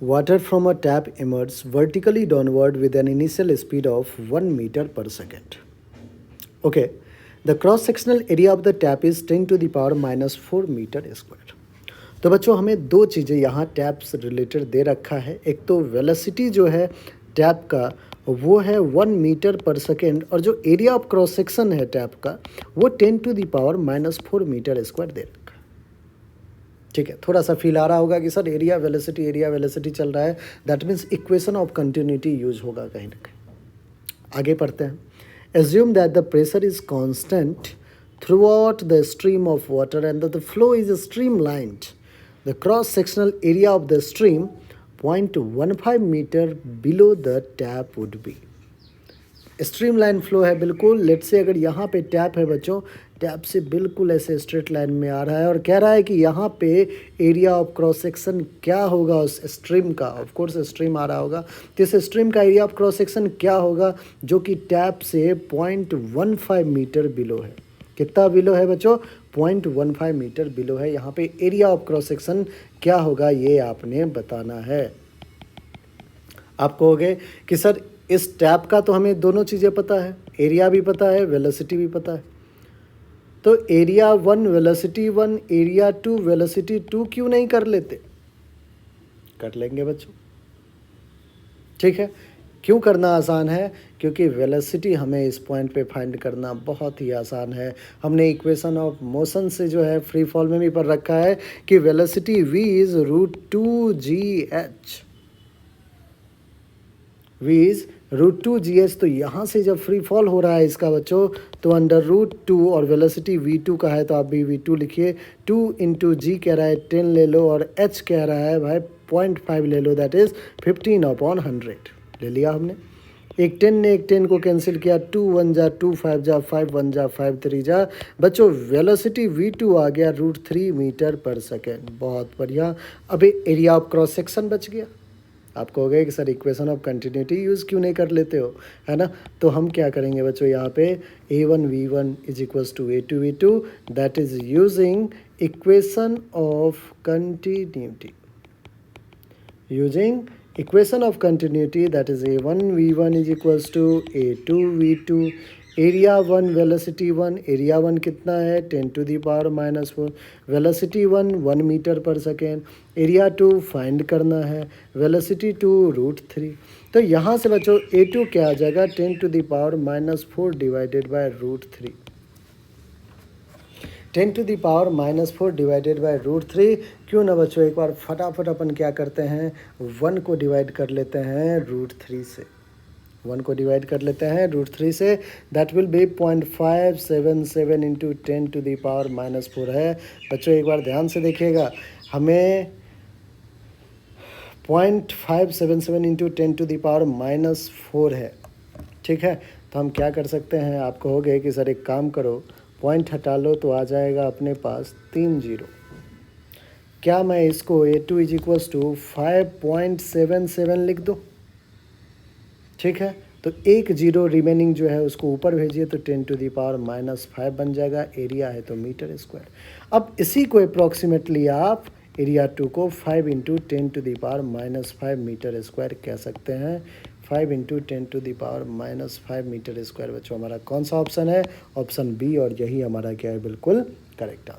Water from a tap emerges vertically downward with an initial speed of 1 meter per second. Okay, the cross-sectional area of the tap is 10 to the power minus 4 metre square. तो बच्चों हमें दो चीज़ें यहाँ tap से related दे रखा है. एक तो वेलोसिटी जो है टैप का वो है 1 मीटर पर सेकेंड और जो एरिया ऑफ क्रॉस सेक्शन है टैप का वो 10 to the power minus 4 metre square दे रखा है. ठीक है, थोड़ा सा फील आ रहा होगा कि सर एरिया वेलोसिटी चल रहा है, that means equation of continuity use होगा कहीं ना कहीं. आगे पढ़ते हैं. Assume that the pressure is constant throughout the stream of water and that the flow is streamlined. The cross-sectional area of the stream 0.15 meter below the tap would be. Stream line flow है बिल्कुल. Late से अगर यहाँ पे tap है बच्चों, tap से बिल्कुल ऐसे स्ट्रेट लाइन में आ रहा है और कह रहा है कि यहाँ पे एरिया ऑफ क्रॉस सेक्शन क्या होगा उस स्ट्रीम का. ऑफ कोर्स स्ट्रीम आ रहा होगा तो इस स्ट्रीम का एरिया ऑफ क्रॉस सेक्शन क्या होगा जो कि टैप से 0.15 मीटर बिलो है. कितना बिलो है बच्चों? 0.15 मीटर बिलो है. यहाँ पे एरिया ऑफ क्रॉस सेक्शन क्या होगा ये आपने बताना है. आप कहोगे कि सर इस टैप का तो हमें दोनों चीज़ें पता है, एरिया भी पता है, वेलोसिटी भी पता है. तो एरिया 1 वेलोसिटी 1 एरिया 2 वेलोसिटी 2 क्यों नहीं कर लेते? कर लेंगे बच्चों. ठीक है, क्यों करना आसान है? क्योंकि वेलोसिटी हमें इस पॉइंट पे फाइंड करना बहुत ही आसान है. हमने इक्वेशन ऑफ मोशन से जो है फ्री फॉल में भी पढ़ रखा है कि velocity v is √2gh. v is √2gh. तो यहाँ से जब फ्री फॉल हो रहा है इसका बच्चों तो √2 और वेलोसिटी v2 का है तो आप भी v2 लिखिए. 2 इंटू जी कह रहा है 10 ले लो और h कह रहा है भाई 0.5 ले लो, दैट इज़ 15/100 ले लिया हमने. एक 10 ने एक 10 को कैंसिल किया. 2 1 जा 2 5 जा 5 1 जा 5 3 जा. बच्चों वेलोसिटी v2 आ गया √3 मीटर पर सेकेंड. बहुत बढ़िया. अभी एरिया ऑफ क्रॉस सेक्शन बच गया. आप कहोगे कि sir equation of continuity use क्यों नहीं कर लेते हो, है ना. तो हम क्या करेंगे बच्चों यहाँ पे a1v1 is equals to a2v2 that is using equation of continuity. Using equation of continuity that is a1v1 is equals to a2v2. Area 1 velocity 1 area 1 कितना है 10 to the power minus 4. Velocity 1 meter per second. Area 2 find करना है. Velocity 2 √3. तो यहाँ से बच्चों a2 क्या आ जाएगा 10 to the power minus 4 divided by √3. 10 to the power minus 4 divided by √3. क्यों ना बच्चों एक बार फटाफट अपन क्या करते हैं 1 को डिवाइड कर लेते हैं √3 से. 1 को डिवाइड कर लेते हैं √3 से. That will be 0.577 into 10 to the power minus 4 है. बच्चों एक बार ध्यान से देखिएगा, हमें 0.577 into 10 to the power minus 4 है. ठीक है, तो हम क्या कर सकते हैं. आप कहोगे कि सर एक काम करो पॉइंट हटा लो तो आ जाएगा अपने पास 3 0. क्या मैं इसको a2 इज इक्वल्स टू 5.77 लिख दूँ? ठीक है, तो एक 0 रिमेनिंग जो है उसको ऊपर भेजिए तो 10 टू दी पावर माइनस 5 बन जाएगा. एरिया है तो मीटर स्क्वायर. अब इसी को अप्रॉक्सीमेटली आप एरिया 2 को 5 into 10 to the power minus 5 meter square कह सकते हैं. 5 into 10 to the power minus 5 meter square. बच्चों हमारा कौन सा ऑप्शन है? Option B. और यही हमारा क्या है बिल्कुल करेक्ट आंसर.